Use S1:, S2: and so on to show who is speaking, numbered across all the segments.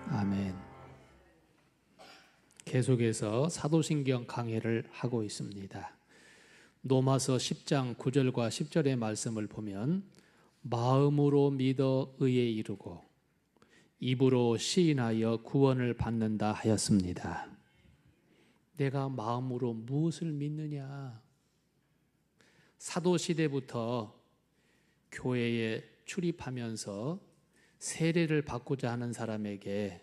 S1: 아멘. 계속해서 사도신경 강해를 하고 있습니다. 로마서 10장 9절과 10절의 말씀을 보면 마음으로 믿어 의에 이르고 입으로 시인하여 구원을 받는다 하였습니다. 내가 마음으로 무엇을 믿느냐? 사도시대부터 교회에 출입하면서 세례를 받고자 하는 사람에게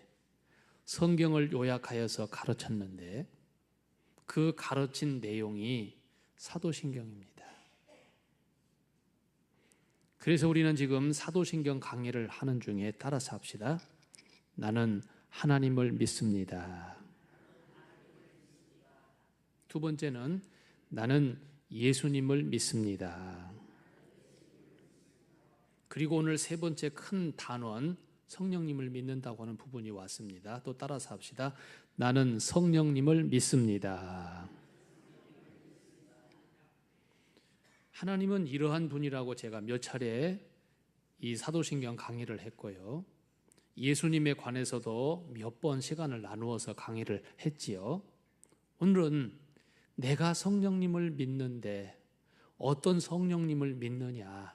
S1: 성경을 요약하여서 가르쳤는데 그 가르친 내용이 사도신경입니다. 그래서 우리는 지금 사도신경 강의를 하는 중에 따라서 합시다. 나는 하나님을 믿습니다. 두 번째는 나는 예수님을 믿습니다. 그리고 오늘 세 번째 큰 단원 성령님을 믿는다고 하는 부분이 왔습니다. 또 따라서 합시다. 나는 성령님을 믿습니다. 하나님은 이러한 분이라고 제가 몇 차례 이 사도신경 강의를 했고요. 예수님에 관해서도 몇 번 시간을 나누어서 강의를 했지요. 오늘은 내가 성령님을 믿는데 어떤 성령님을 믿느냐,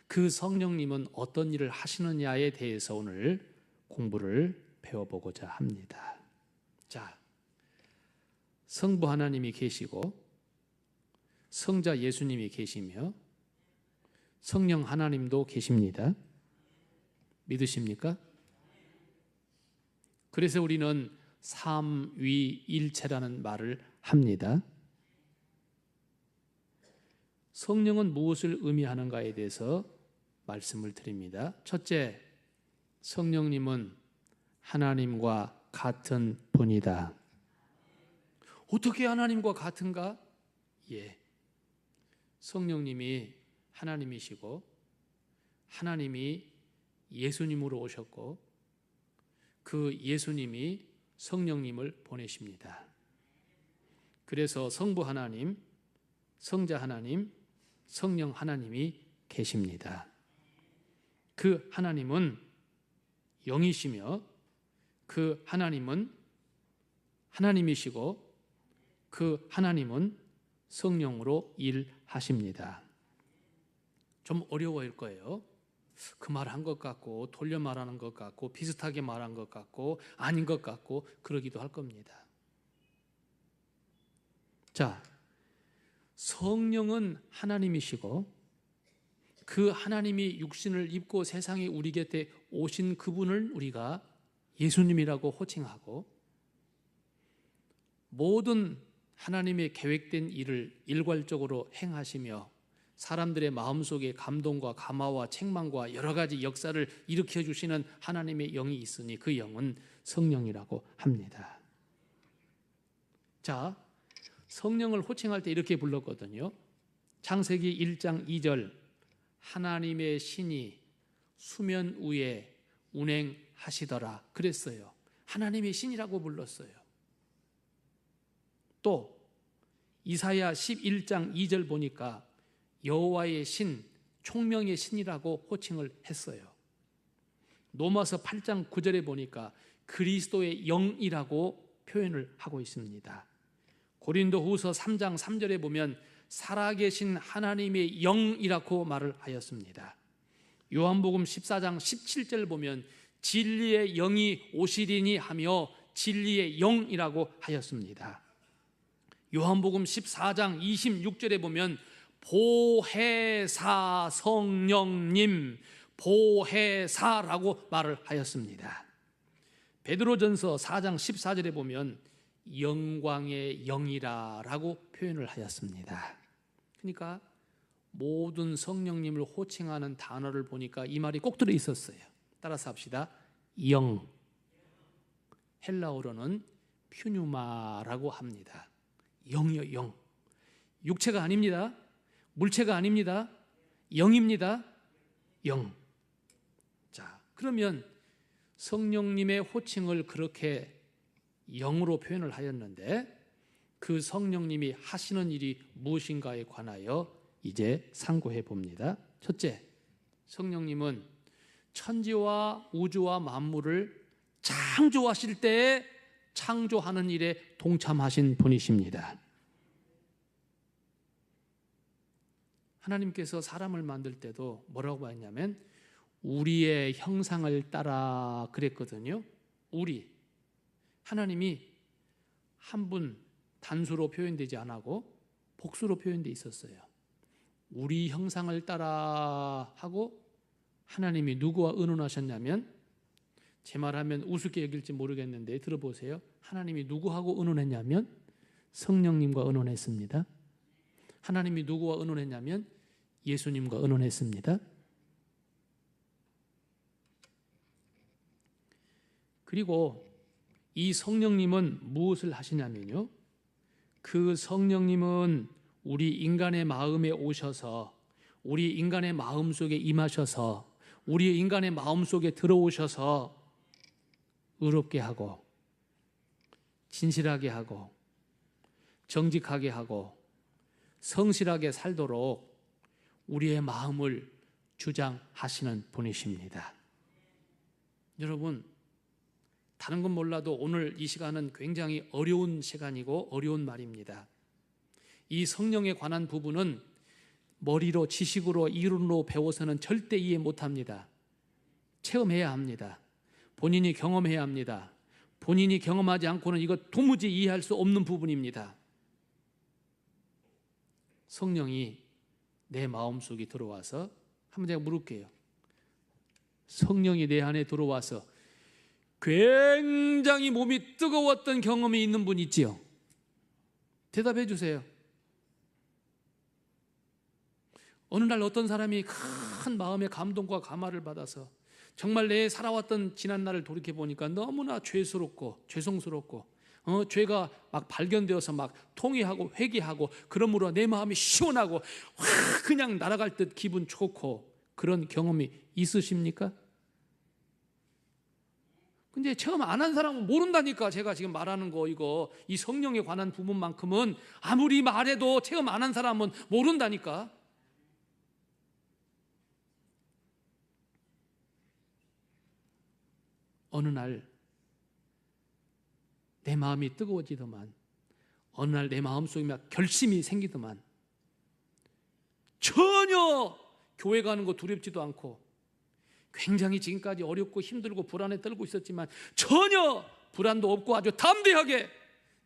S1: 그 성령님은 어떤 일을 하시느냐에 대해서 오늘 공부를 배워보고자 합니다. 자, 성부 하나님이 계시고 성자 예수님이 계시며 성령 하나님도 계십니다. 믿으십니까? 그래서 우리는 삼위일체라는 말을 합니다. 성령은 무엇을 의미하는가에 대해서 말씀을 드립니다. 첫째, 성령님은 하나님과 같은 분이다. 어떻게 하나님과 같은가? 성령님이 하나님이시고 하나님이 예수님으로 오셨고 그 예수님이 성령님을 보내십니다. 그래서 성부 하나님, 성자 하나님, 성령 하나님이 계십니다. 그 하나님은 영이시며 그 하나님은 하나님이시고 그 하나님은 성령으로 일하십니다. 좀 어려워일 거예요. 그 말 한 것 같고 돌려 말하는 것 같고 비슷하게 말한 것 같고 아닌 것 같고 그러기도 할 겁니다. 자, 성령은 하나님이시고 그 하나님이 육신을 입고 세상에 우리 곁에 오신 그분을 우리가 예수님이라고 호칭하고 모든 하나님의 계획된 일을 일괄적으로 행하시며 사람들의 마음속에 감동과 감화와 책망과 여러 가지 역사를 일으켜 주시는 하나님의 영이 있으니 그 영은 성령이라고 합니다. 자, 성령을 호칭할 때 이렇게 불렀거든요. 창세기 1장 2절 하나님의 신이 수면 위에 운행하시더라 그랬어요. 하나님의 신이라고 불렀어요. 또 이사야 11장 2절 보니까 여호와의 신, 총명의 신이라고 호칭을 했어요. 로마서 8장 9절에 보니까 그리스도의 영이라고 표현을 하고 있습니다. 고린도후서 3장 3절에 보면 살아계신 하나님의 영이라고 말을 하였습니다. 요한복음 14장 17절 보면 진리의 영이 오시리니 하며 진리의 영이라고 하였습니다. 요한복음 14장 26절에 보면 보혜사 성령님, 보혜사라고 말을 하였습니다. 베드로전서 4장 14절에 보면 영광의 영이라라고 표현을 하였습니다. 그러니까 모든 성령님을 호칭하는 단어를 보니까 이 말이 꼭 들어 있었어요. 따라서 합시다. 영, 헬라어로는 퓨뉴마라고 합니다. 영이요, 영. 육체가 아닙니다. 물체가 아닙니다. 영입니다. 영. 자, 그러면 성령님의 호칭을 그렇게 영으로 표현을 하였는데 그 성령님이 하시는 일이 무엇인가에 관하여 이제 상고해 봅니다. 첫째, 성령님은 천지와 우주와 만물을 창조하실 때에 창조하는 일에 동참하신 분이십니다. 하나님께서 사람을 만들 때도 뭐라고 했냐면 우리의 형상을 따라 그랬거든요. 우리, 하나님이 한 분 단수로 표현되지 않고 복수로 표현되어 있었어요. 우리 형상을 따라 하고 하나님이 누구와 의논하셨냐면, 제 말하면 우습게 여길지 모르겠는데 들어보세요. 하나님이 누구하고 의논했냐면 성령님과 의논했습니다. 하나님이 누구와 의논했냐면 예수님과 의논했습니다. 그리고 이 성령님은 무엇을 하시냐면요, 그 성령님은 우리 인간의 마음에 오셔서 우리 인간의 마음 속에 임하셔서 우리 인간의 마음 속에 들어오셔서 의롭게 하고 진실하게 하고 정직하게 하고 성실하게 살도록 우리의 마음을 주장하시는 분이십니다. 여러분, 다른 건 몰라도 오늘 이 시간은 굉장히 어려운 시간이고 어려운 말입니다. 이 성령에 관한 부분은 머리로, 지식으로, 이론으로 배워서는 절대 이해 못합니다. 체험해야 합니다. 본인이 경험해야 합니다. 본인이 경험하지 않고는 이거 도무지 이해할 수 없는 부분입니다. 성령이 내 마음속에 들어와서, 한번 제가 물을게요. 성령이 내 안에 들어와서 굉장히 몸이 뜨거웠던 경험이 있는 분 있지요? 대답해 주세요. 어느 날 어떤 사람이 큰 마음의 감동과 감화를 받아서 정말 내 살아왔던 지난 날을 돌이켜 보니까 너무나 죄스럽고 죄송스럽고 죄가 막 발견되어서 막 통회하고 회개하고, 그러므로 내 마음이 시원하고 확 그냥 날아갈 듯 기분 좋고, 그런 경험이 있으십니까? 근데 체험 안 한 사람은 모른다니까. 제가 지금 말하는 거, 이거 이 성령에 관한 부분만큼은 아무리 말해도 체험 안 한 사람은 모른다니까. 어느 날 내 마음이 뜨거워지더만, 어느 날 내 마음속에 막 결심이 생기더만, 전혀 교회 가는 거 두렵지도 않고, 굉장히 지금까지 어렵고 힘들고 불안에 떨고 있었지만 전혀 불안도 없고 아주 담대하게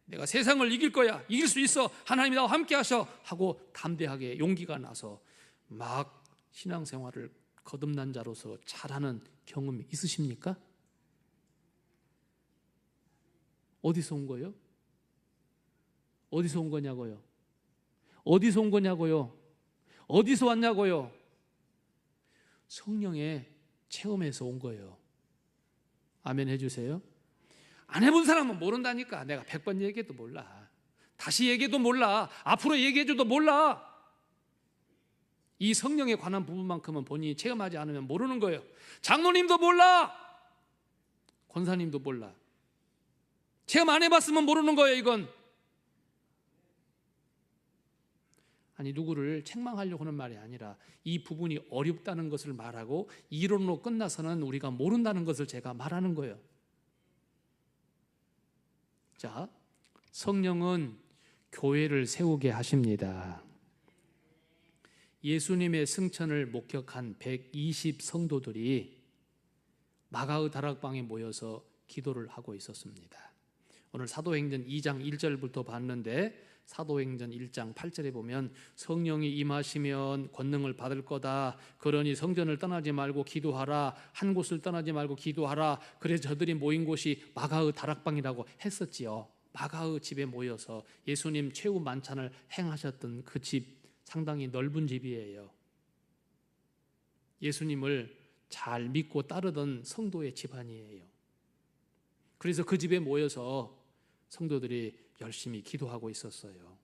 S1: 내가 세상을 이길 거야, 이길 수 있어, 하나님이 나와 함께 하셔 하고 담대하게 용기가 나서 막 신앙생활을 거듭난 자로서 잘하는 경험이 있으십니까? 어디서 온 거예요? 어디서 온 거냐고요? 어디서 온 거냐고요? 어디서 왔냐고요? 성령의 체험에서 온 거예요. 아멘 해주세요. 안 해본 사람은 모른다니까. 내가 100번 얘기해도 몰라. 다시 얘기해도 몰라. 앞으로 얘기해줘도 몰라. 이 성령에 관한 부분만큼은 본인이 체험하지 않으면 모르는 거예요. 장로님도 몰라. 권사님도 몰라. 체험 안 해봤으면 모르는 거예요, 이건. 아니, 누구를 책망하려고 하는 말이 아니라 이 부분이 어렵다는 것을 말하고 이론으로 끝나서는 우리가 모른다는 것을 제가 말하는 거예요. 자, 성령은 교회를 세우게 하십니다. 예수님의 승천을 목격한 120 성도들이 마가의 다락방에 모여서 기도를 하고 있었습니다. 오늘 사도행전 2장 1절부터 봤는데, 사도행전 1장 8절에 보면 성령이 임하시면 권능을 받을 거다. 그러니 성전을 떠나지 말고 기도하라. 한 곳을 떠나지 말고 기도하라. 그래서 저들이 모인 곳이 마가의 다락방이라고 했었지요. 마가의 집에 모여서 예수님 최후 만찬을 행하셨던 그 집, 상당히 넓은 집이에요. 예수님을 잘 믿고 따르던 성도의 집안이에요. 그래서 그 집에 모여서 성도들이 열심히 기도하고 있었어요.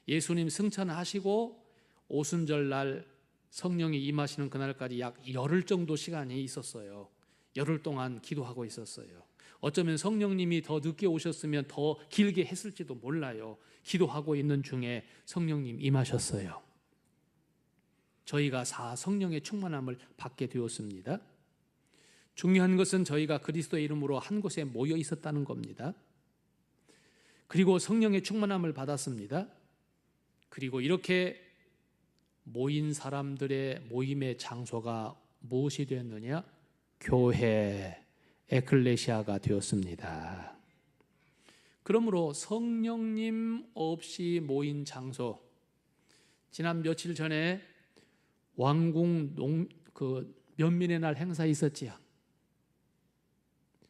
S1: 예수님 승천하시고 오순절 날 성령이 임하시는 그날까지 약 열흘 정도 시간이 있었어요. 열흘 동안 기도하고 있었어요. 어쩌면 성령님이 더 늦게 오셨으면 더 길게 했을지도 몰라요. 기도하고 있는 중에 성령님 임하셨어요. 저희가 성령의 충만함을 받게 되었습니다. 중요한 것은 저희가 그리스도의 이름으로 한 곳에 모여 있었다는 겁니다. 그리고 성령의 충만함을 받았습니다. 그리고 이렇게 모인 사람들의 모임의 장소가 무엇이 되었느냐? 교회, 에클레시아가 되었습니다. 그러므로 성령님 없이 모인 장소, 지난 며칠 전에 왕궁 면민의 날 행사 있었지요.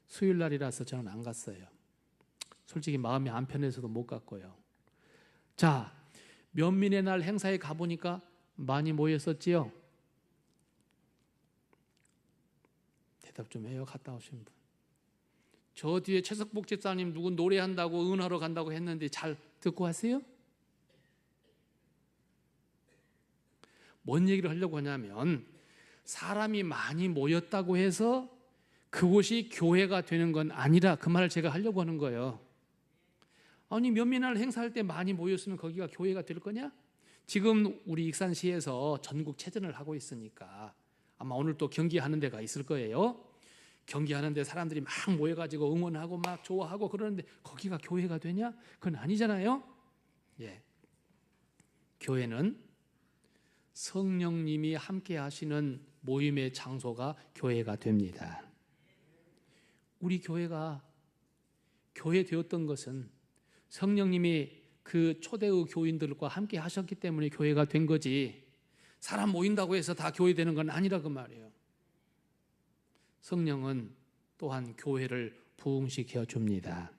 S1: 수요일 날이라서 저는 안 갔어요. 솔직히 마음이 안 편해서도 못 갔고요. 자, 면민의 날 행사에 가보니까 많이 모였었지요. 대답 좀 해요. 갔다 오신 분. 저 뒤에 최석복 집사님 누구 노래한다고 응원하러 간다고 했는데 잘 듣고 왔어요? 뭔 얘기를 하려고 하냐면 사람이 많이 모였다고 해서 그곳이 교회가 되는 건 아니라 그 말을 제가 하려고 하는 거예요. 아니 면민날 행사할 때 많이 모였으면 거기가 교회가 될 거냐? 지금 우리 익산시에서 전국 체전을 하고 있으니까 아마 오늘 또 경기하는 데가 있을 거예요. 경기하는데 사람들이 막 모여가지고 응원하고 막 좋아하고 그러는데 거기가 교회가 되냐? 그건 아니잖아요. 예. 교회는 성령님이 함께 하시는 모임의 장소가 교회가 됩니다. 우리 교회가 교회 되었던 것은 성령님이 그 초대의 교인들과 함께 하셨기 때문에 교회가 된 거지, 사람 모인다고 해서 다 교회 되는 건 아니라 그 말이에요. 성령은 또한 교회를 부흥시켜 줍니다.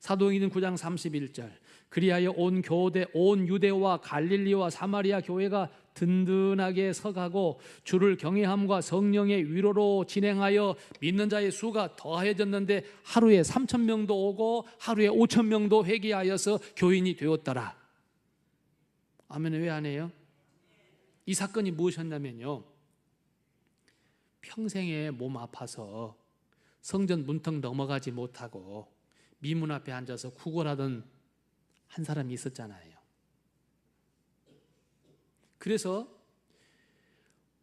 S1: 사도행전 9장 31절, 그리하여 온 유대와 갈릴리와 사마리아 교회가 든든하게 서가고 주를 경외함과 성령의 위로로 진행하여 믿는 자의 수가 더하여졌는데 하루에 3,000명도 오고 하루에 5,000명도 회개하여서 교인이 되었더라. 아멘. 왜 안 해요? 이 사건이 무엇이었냐면요, 평생에 몸 아파서 성전 문턱 넘어가지 못하고 미문 앞에 앉아서 구걸하던 한 사람이 있었잖아요. 그래서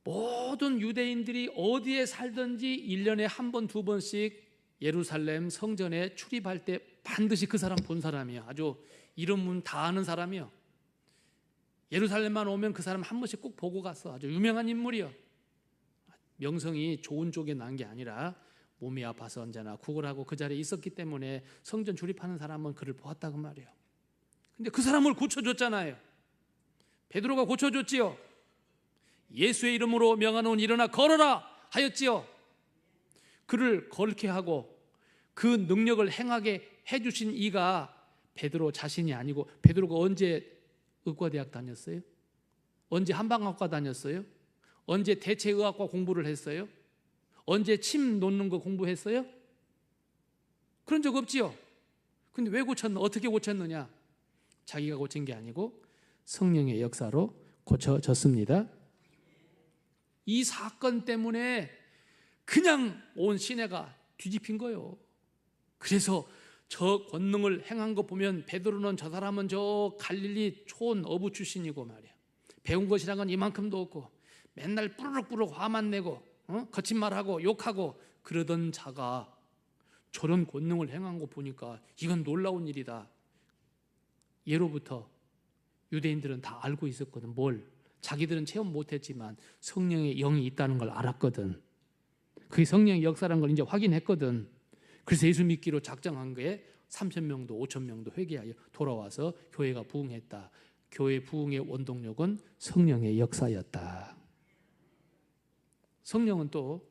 S1: 모든 유대인들이 어디에 살든지 1년에 한 번, 두 번씩 예루살렘 성전에 출입할 때 반드시 그 사람 본 사람이에요. 아주 이름은 다 아는 사람이요. 예루살렘만 오면 그 사람 한 번씩 꼭 보고 갔어. 아주 유명한 인물이요. 명성이 좋은 쪽에 난 게 아니라 몸이 아파서 언제나 구걸하고 그 자리에 있었기 때문에 성전 출입하는 사람은 그를 보았다고 말이에요. 근데 그 사람을 고쳐줬잖아요. 베드로가 고쳐줬지요. 예수의 이름으로 명하노니 일어나 걸어라 하였지요. 그를 걸게 하고 그 능력을 행하게 해주신 이가 베드로 자신이 아니고, 베드로가 언제 의과대학 다녔어요? 언제 한방학과 다녔어요? 언제 대체의학과 공부를 했어요? 언제 침 놓는 거 공부했어요? 그런 적 없지요. 근데 왜 고쳤나? 어떻게 고쳤느냐? 자기가 고친 게 아니고 성령의 역사로 고쳐졌습니다. 이 사건 때문에 그냥 온 시내가 뒤집힌 거예요. 그래서 저 권능을 행한 거 보면 베드로는 저 사람은 저 갈릴리 촌 어부 출신이고 말이야. 배운 것이란 건 이만큼도 없고 맨날 뿌르륵 화만 내고 거친 말하고 욕하고 그러던 자가 저런 권능을 행한 거 보니까 이건 놀라운 일이다. 예로부터 유대인들은 다 알고 있었거든. 뭘? 자기들은 체험 못했지만 성령의 영이 있다는 걸 알았거든. 그게 성령의 역사라는 걸 이제 확인했거든. 그래서 예수 믿기로 작정한 거에 3,000명도 5,000명도 회개하여 돌아와서 교회가 부흥했다. 교회 부흥의 원동력은 성령의 역사였다. 성령은 또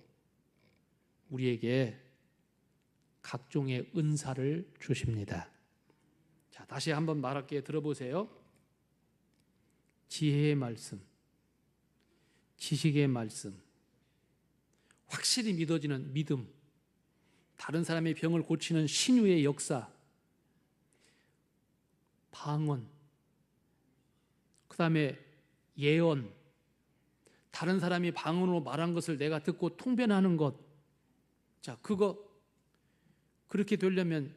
S1: 우리에게 각종의 은사를 주십니다. 자, 다시 한번 말할게요. 들어보세요. 지혜의 말씀, 지식의 말씀, 확실히 믿어지는 믿음, 다른 사람의 병을 고치는 신유의 역사, 방언, 그 다음에 예언, 다른 사람이 방언으로 말한 것을 내가 듣고 통변하는 것. 자, 그거 그렇게 되려면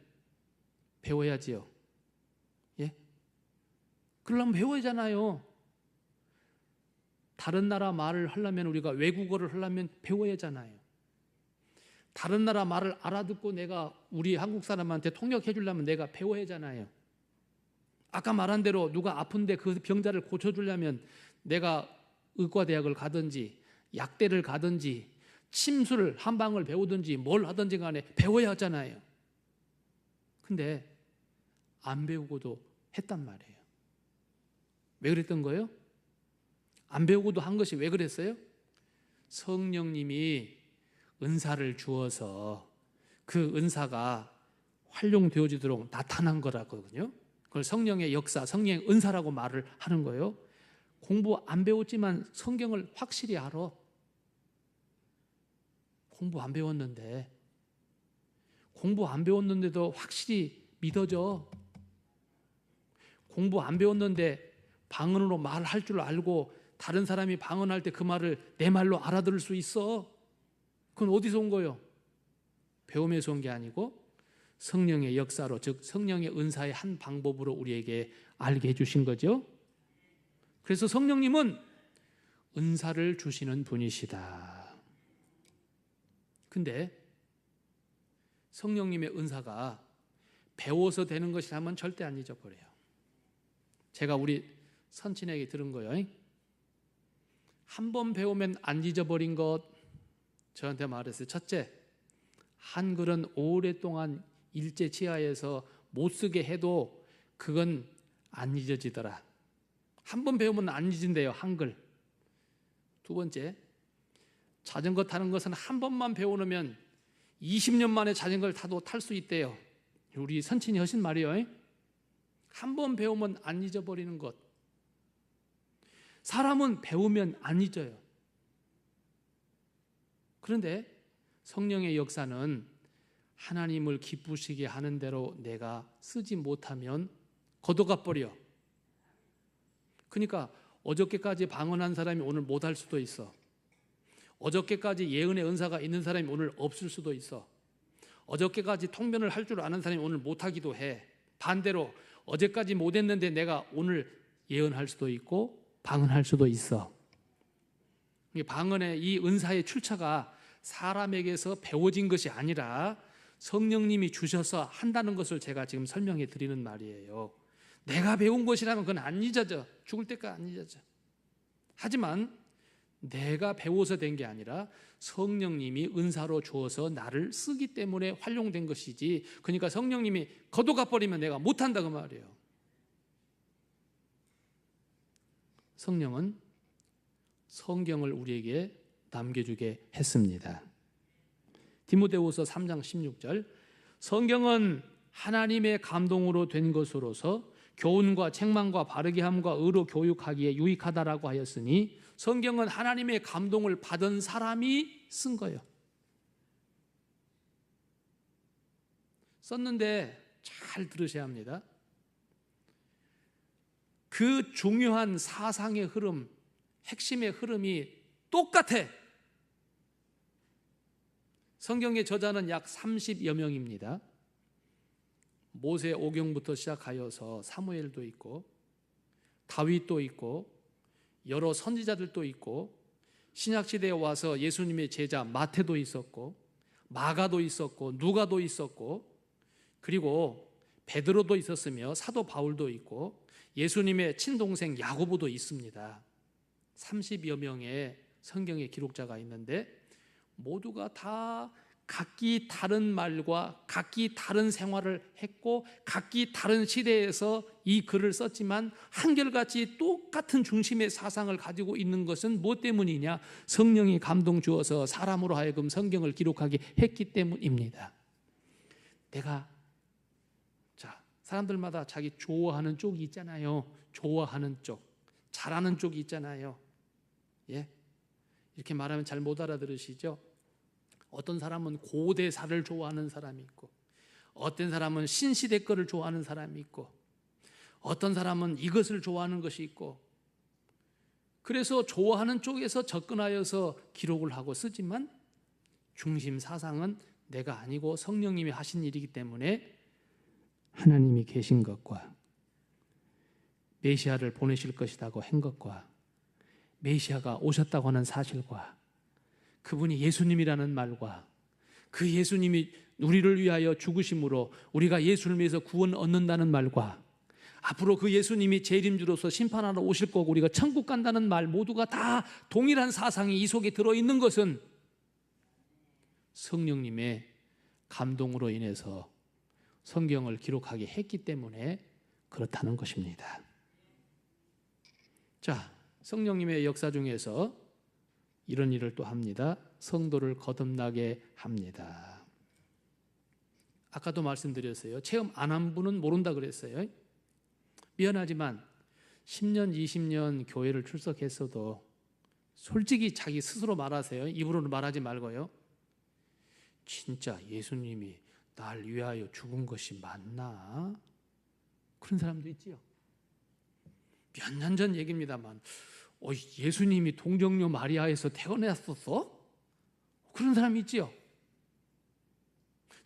S1: 배워야지요. 예? 그러려면 배워야잖아요. 다른 나라 말을 하려면, 우리가 외국어를 하려면 배워야 하잖아요. 다른 나라 말을 알아듣고 내가 우리 한국 사람한테 통역해 주려면 내가 배워야 하잖아요. 아까 말한 대로 누가 아픈데 그 병자를 고쳐주려면 내가 의과대학을 가든지 약대를 가든지 침수를 한방을 배우든지 뭘 하든지 간에 배워야 하잖아요. 근데 안 배우고도 했단 말이에요. 왜 그랬던 거예요? 안 배우고도 한 것이 왜 그랬어요? 성령님이 은사를 주어서 그 은사가 활용되어지도록 나타난 거라거든요. 그걸 성령의 역사, 성령의 은사라고 말을 하는 거예요. 공부 안 배웠지만 성경을 확실히 알아. 공부 안 배웠는데도 확실히 믿어져. 공부 안 배웠는데 방언으로 말할 줄 알고 다른 사람이 방언할 때 그 말을 내 말로 알아들을 수 있어. 그건 어디서 온 거예요? 배움에서 온 게 아니고 성령의 역사로, 즉 성령의 은사의 한 방법으로 우리에게 알게 해주신 거죠. 그래서 성령님은 은사를 주시는 분이시다. 근데 성령님의 은사가 배워서 되는 것이라면 절대 안 잊어버려요. 제가 우리 선친에게 들은 거예요. 한 번 배우면 안 잊어버린 것, 저한테 말했어요. 첫째, 한글은 오랫동안 일제 치하에서 못 쓰게 해도 그건 안 잊어지더라. 한 번 배우면 안 잊은대요, 한글. 두 번째, 자전거 타는 것은 한 번만 배워놓으면 20년 만에 자전거를 타도 탈 수 있대요. 우리 선친이 하신 말이에요. 한 번 배우면 안 잊어버리는 것. 사람은 배우면 안 잊어요. 그런데 성령의 역사는 하나님을 기쁘시게 하는 대로 내가 쓰지 못하면 걷어가 버려. 그러니까 어저께까지 방언한 사람이 오늘 못할 수도 있어. 어저께까지 예언의 은사가 있는 사람이 오늘 없을 수도 있어. 어저께까지 통변을 할 줄 아는 사람이 오늘 못하기도 해. 반대로 어제까지 못했는데 내가 오늘 예언할 수도 있고 방언할 수도 있어. 방언의 이 은사의 출처가 사람에게서 배워진 것이 아니라 성령님이 주셔서 한다는 것을 제가 지금 설명해 드리는 말이에요. 내가 배운 것이라면 그건 안 잊어져. 죽을 때까지 안 잊어져. 하지만 내가 배워서 된 게 아니라 성령님이 은사로 주어서 나를 쓰기 때문에 활용된 것이지, 그러니까 성령님이 걷어가 버리면 내가 못한다 그 말이에요. 성령은 성경을 우리에게 남겨주게 했습니다. 디모데후서 3장 16절, 성경은 하나님의 감동으로 된 것으로서 교훈과 책망과 바르게 함과 의로 교육하기에 유익하다라고 하였으니, 성경은 하나님의 감동을 받은 사람이 쓴 거예요. 썼는데 잘 들으셔야 합니다. 그 중요한 사상의 흐름, 핵심의 흐름이 똑같아. 성경의 저자는 약 30여 명입니다. 모세 오경부터 시작하여서 사무엘도 있고 다윗도 있고 여러 선지자들도 있고, 신약시대에 와서 예수님의 제자 마태도 있었고 마가도 있었고 누가도 있었고, 그리고 베드로도 있었으며 사도 바울도 있고 예수님의 친동생 야고보도 있습니다. 30여 명의 성경의 기록자가 있는데 모두가 다 각기 다른 말과 각기 다른 생활을 했고 각기 다른 시대에서 이 글을 썼지만 한결같이 똑같은 중심의 사상을 가지고 있는 것은 무엇 때문이냐? 성령이 감동 주어서 사람으로 하여금 성경을 기록하게 했기 때문입니다. 사람들마다 자기 좋아하는 쪽이 있잖아요. 좋아하는 쪽, 잘하는 쪽이 있잖아요. 예? 이렇게 말하면 잘 못 알아들으시죠? 어떤 사람은 고대사를 좋아하는 사람이 있고, 어떤 사람은 신시대 거를 좋아하는 사람이 있고, 어떤 사람은 이것을 좋아하는 것이 있고, 그래서 좋아하는 쪽에서 접근하여서 기록을 하고 쓰지만 중심 사상은 내가 아니고 성령님이 하신 일이기 때문에 하나님이 계신 것과 메시아를 보내실 것이라고 한 것과 메시아가 오셨다고 하는 사실과 그분이 예수님이라는 말과 그 예수님이 우리를 위하여 죽으심으로 우리가 예수를 위해서 구원 얻는다는 말과 앞으로 그 예수님이 재림주로서 심판하러 오실 거고 우리가 천국 간다는 말 모두가 다 동일한 사상이 이 속에 들어있는 것은 성령님의 감동으로 인해서 성경을 기록하게 했기 때문에 그렇다는 것입니다. 자, 성령님의 역사 중에서 이런 일을 또 합니다. 성도를 거듭나게 합니다. 아까도 말씀드렸어요. 체험 안 한 분은 모른다 그랬어요. 미안하지만 10년, 20년 교회를 출석했어도 솔직히 자기 스스로 말하세요. 입으로는 말하지 말고요. 진짜 예수님이 날 위하여 죽은 것이 맞나? 그런 사람도 있지요. 몇 년 전 얘기입니다만 예수님이 동정녀 마리아에서 태어났었어? 그런 사람이 있지요.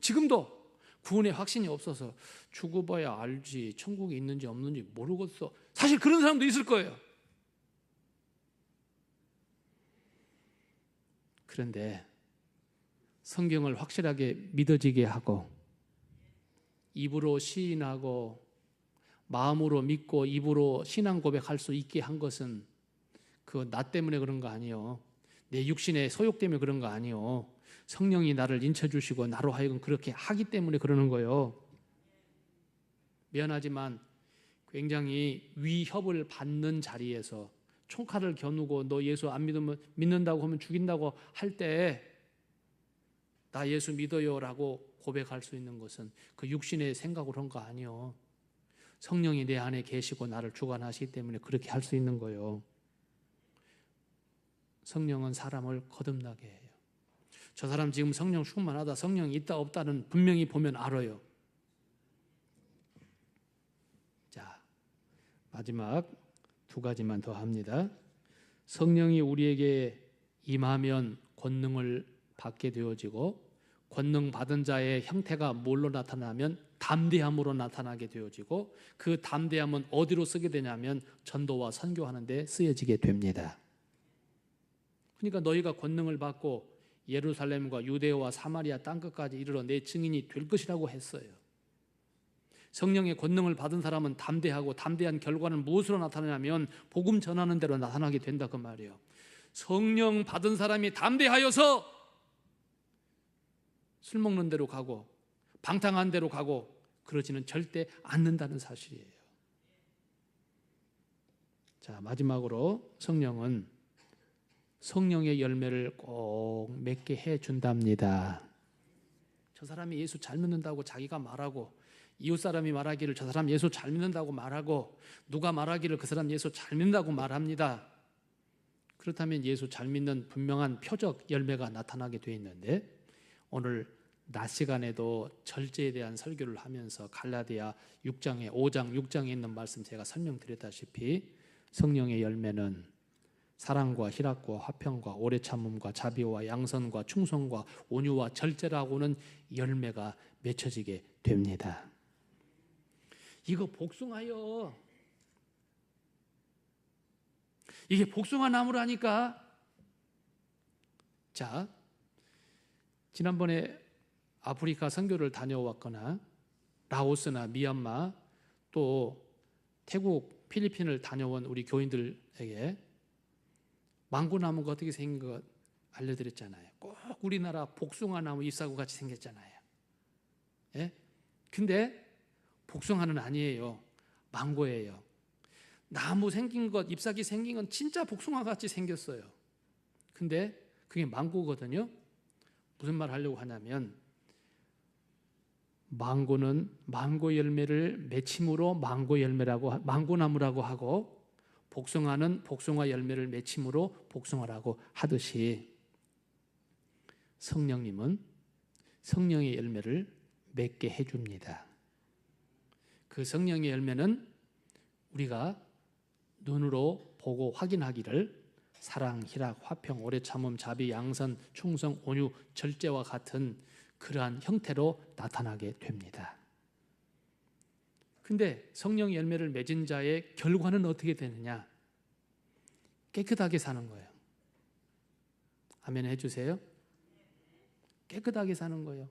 S1: 지금도 구원의 확신이 없어서 죽어봐야 알지 천국에 있는지 없는지 모르겠어. 사실 그런 사람도 있을 거예요. 그런데 성경을 확실하게 믿어지게 하고 입으로 시인하고 마음으로 믿고 입으로 신앙 고백할 수 있게 한 것은 그 나 때문에 그런 거 아니요. 내 육신의 소욕 때문에 그런 거 아니요. 성령이 나를 인쳐주시고 나로 하여금 그렇게 하기 때문에 그러는 거예요. 미안하지만 굉장히 위협을 받는 자리에서 총칼을 겨누고 너 예수 안 믿는다고 하면 죽인다고 할 때 나 예수 믿어요 라고 고백할 수 있는 것은 그 육신의 생각으로 한 거 아니요. 성령이 내 안에 계시고 나를 주관하시기 때문에 그렇게 할 수 있는 거예요. 성령은 사람을 거듭나게 해요. 저 사람 지금 성령 충만하다, 성령이 있다 없다는 분명히 보면 알아요. 자, 마지막 두 가지만 더 합니다. 성령이 우리에게 임하면 권능을 받게 되어지고 권능 받은 자의 형태가 뭘로 나타나면 담대함으로 나타나게 되어지고 그 담대함은 어디로 쓰게 되냐면 전도와 선교하는 데 쓰여지게 됩니다. 그러니까 너희가 권능을 받고 예루살렘과 유대와 사마리아 땅끝까지 이르러 내 증인이 될 것이라고 했어요. 성령의 권능을 받은 사람은 담대하고 담대한 결과는 무엇으로 나타나냐면 복음 전하는 대로 나타나게 된다 그 말이에요. 성령 받은 사람이 담대하여서 술 먹는 대로 가고 방탕한 대로 가고 그러지는 절대 않는다는 사실이에요. 자, 마지막으로 성령은 성령의 열매를 꼭 맺게 해준답니다. 저 사람이 예수 잘 믿는다고 자기가 말하고 이웃 사람이 말하기를 저 사람 예수 잘 믿는다고 말하고 누가 말하기를 그 사람 예수 잘 믿는다고 말합니다. 그렇다면 예수 잘 믿는 분명한 표적 열매가 나타나게 되어 있는데 오늘 낮 시간에도 절제에 대한 설교를 하면서 갈라디아 6장에 5장 6장에 있는 말씀 제가 설명드렸다시피 성령의 열매는 사랑과 희락과 화평과 오래 참음과 자비와 양선과 충성과 온유와 절제라고는 열매가 맺혀지게 됩니다. 이거 복숭아요. 이게 복숭아 나무라니까. 자, 지난번에 아프리카 선교를 다녀왔거나 라오스나 미얀마 또 태국, 필리핀을 다녀온 우리 교인들에게 망고나무가 어떻게 생긴 거 알려드렸잖아요. 꼭 우리나라 복숭아 나무 잎사구 같이 생겼잖아요. 예? 근데 복숭아는 아니에요. 망고예요. 나무 생긴 것, 잎사귀 생긴 건 진짜 복숭아 같이 생겼어요. 근데 그게 망고거든요. 무슨 말 하려고 하냐면 망고는 망고 열매를 맺힘으로 망고나무라고 하고 복숭아는 복숭아 열매를 맺힘으로 복숭아라고 하듯이 성령님은 성령의 열매를 맺게 해줍니다. 그 성령의 열매는 우리가 눈으로 보고 확인하기를 사랑, 희락, 화평, 오래 참음, 자비, 양선, 충성, 온유, 절제와 같은 그러한 형태로 나타나게 됩니다. 근데 성령 열매를 맺은 자의 결과는 어떻게 되느냐? 깨끗하게 사는 거예요. 아멘 해주세요. 깨끗하게 사는 거예요.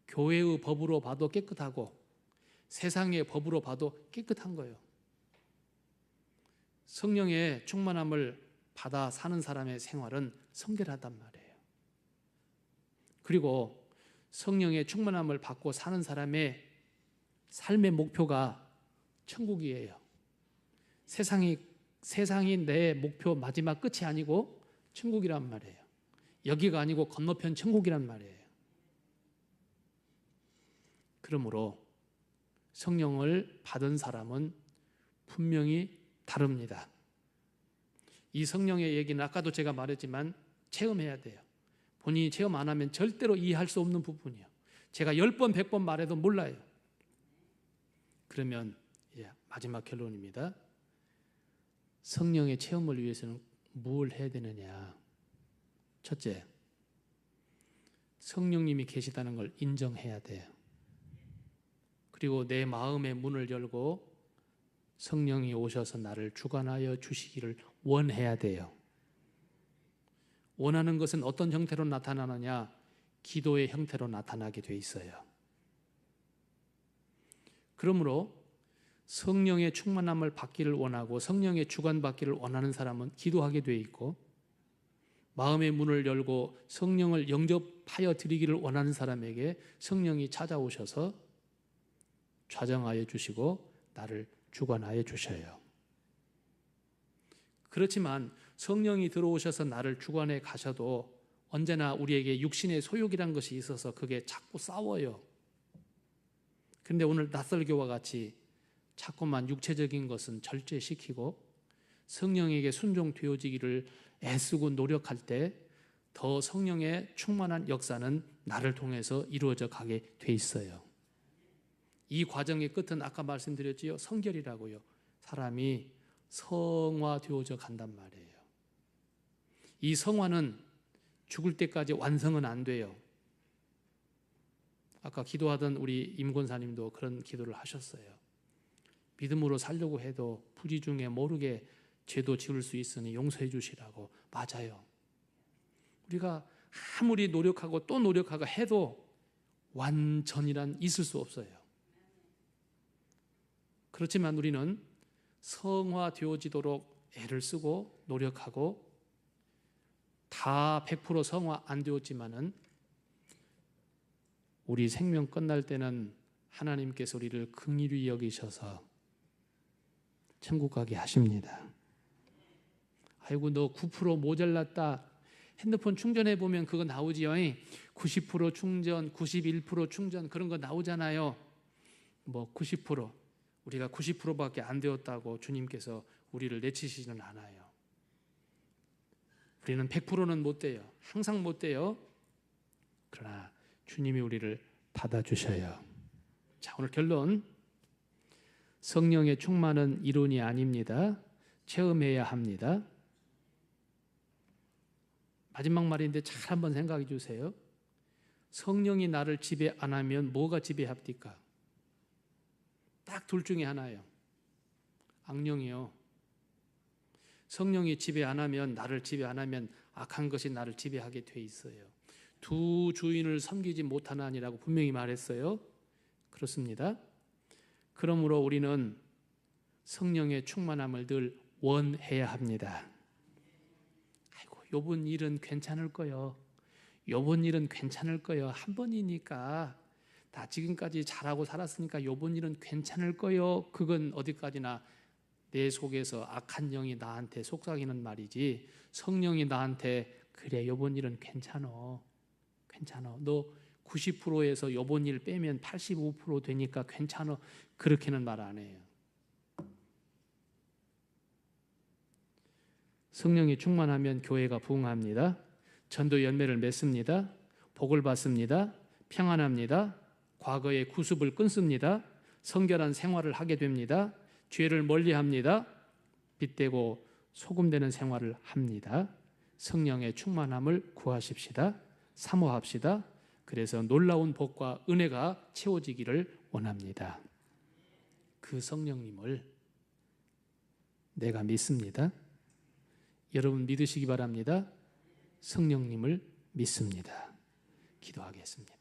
S1: 교회의 법으로 봐도 깨끗하고 세상의 법으로 봐도 깨끗한 거예요. 성령의 충만함을 받아 사는 사람의 생활은 성결하단 말이에요. 그리고 성령의 충만함을 받고 사는 사람의 삶의 목표가 천국이에요. 세상이 내 목표 마지막 끝이 아니고 천국이란 말이에요. 여기가 아니고 건너편 천국이란 말이에요. 그러므로 성령을 받은 사람은 분명히 다릅니다. 이 성령의 얘기는 아까도 제가 말했지만 체험해야 돼요. 본인이 체험 안 하면 절대로 이해할 수 없는 부분이에요. 제가 10번, 100번 말해도 몰라요. 그러면 마지막 결론입니다. 성령의 체험을 위해서는 뭘 해야 되느냐? 첫째, 성령님이 계시다는 걸 인정해야 돼요. 그리고 내 마음의 문을 열고 성령이 오셔서 나를 주관하여 주시기를 원해야 돼요. 원하는 것은 어떤 형태로 나타나느냐? 기도의 형태로 나타나게 돼 있어요. 그러므로 성령의 충만함을 받기를 원하고 성령의 주관받기를 원하는 사람은 기도하게 돼 있고, 마음의 문을 열고 성령을 영접하여 드리기를 원하는 사람에게 성령이 찾아오셔서 좌정하여 주시고 나를 주관하여 주셔요. 그렇지만 성령이 들어오셔서 나를 주관해 가셔도 언제나 우리에게 육신의 소욕이란 것이 있어서 그게 자꾸 싸워요. 그런데 오늘 낯설교와 같이 자꾸만 육체적인 것은 절제시키고 성령에게 순종되어지기를 애쓰고 노력할 때 더 성령의 충만한 역사는 나를 통해서 이루어져 가게 돼 있어요. 이 과정의 끝은 아까 말씀드렸지요. 성결이라고요. 사람이 성화되어져 간단 말이에요. 이 성화는 죽을 때까지 완성은 안 돼요. 아까 기도하던 우리 임 권사님도 그런 기도를 하셨어요. 믿음으로 살려고 해도 부지 중에 모르게 죄도 지을 수 있으니 용서해 주시라고. 맞아요. 우리가 아무리 노력하고 또 노력하고 해도 완전이란 있을 수 없어요. 그렇지만 우리는 성화되어지도록 애를 쓰고 노력하고 다 100% 성화 안 되었지만은 우리 생명 끝날 때는 하나님께서 우리를 긍휼히 여기셔서 천국 가게 하십니다. 아이고 너 9% 모자랐다. 핸드폰 충전해 보면 그거 나오지요. 90% 충전, 91% 충전 그런 거 나오잖아요. 뭐 90% 우리가 90%밖에 안 되었다고 주님께서 우리를 내치시지는 않아요. 우리는 100%는 못 돼요. 항상 못 돼요. 그러나 주님이 우리를 받아주셔요. 자, 오늘 결론. 성령의 충만은 이론이 아닙니다. 체험해야 합니다. 마지막 말인데 잘 한번 생각해 주세요. 성령이 나를 지배 안 하면 뭐가 지배합니까? 딱 둘 중에 하나예요. 악령이요. 성령이 지배 안 하면, 나를 지배 안 하면 악한 것이 나를 지배하게 돼 있어요. 두 주인을 섬기지 못하나니라고 분명히 말했어요. 그렇습니다. 그러므로 우리는 성령의 충만함을 늘 원해야 합니다. 아이고, 요번 일은 괜찮을 거요. 요번 일은 괜찮을 거요. 한 번이니까 다 지금까지 잘하고 살았으니까 요번 일은 괜찮을 거요. 그건 어디까지나 내 속에서 악한 영이 나한테 속삭이는 말이지, 성령이 나한테 그래 요번 일은 괜찮어. 너 90%에서 요번 일 빼면 85% 되니까 괜찮어. 그렇게는 말 안 해요. 성령이 충만하면 교회가 부흥합니다. 전도 열매를 맺습니다. 복을 받습니다. 평안합니다. 과거의 구습을 끊습니다. 성결한 생활을 하게 됩니다. 죄를 멀리합니다. 빛되고 소금되는 생활을 합니다. 성령의 충만함을 구하십시다. 사모합시다. 그래서 놀라운 복과 은혜가 채워지기를 원합니다. 그 성령님을 내가 믿습니다. 여러분 믿으시기 바랍니다. 성령님을 믿습니다. 기도하겠습니다.